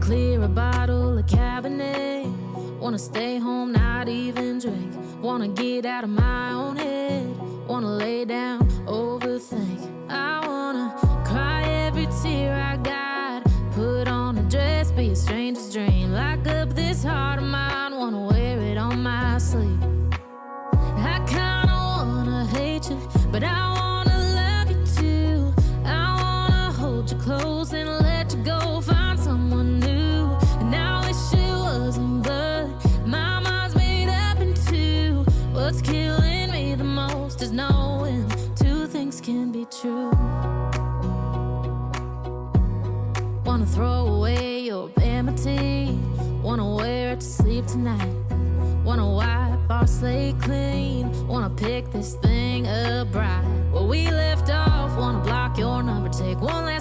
clear a bottle of Cabernet. Wanna stay home, not even drink. Wanna get out of my own head. Wanna lay down, overthink. I wanna cry every tear I got. Put on a dress, be a stranger's dream. Lock up this heart of mine, wanna wear it on my sleeve. I kinda wanna hate you, but I wanna love you too. I wanna hold you close and let you go, find someone new. And I wish it wasn't, but my mind's made up in two. What's killing me the most is knowing two things can be true. Wanna throw away your vanity. Wanna wear it to sleep tonight. Wanna wipe our slate clean. Wanna pick this thing up right where we left off. Wanna block your number, take one last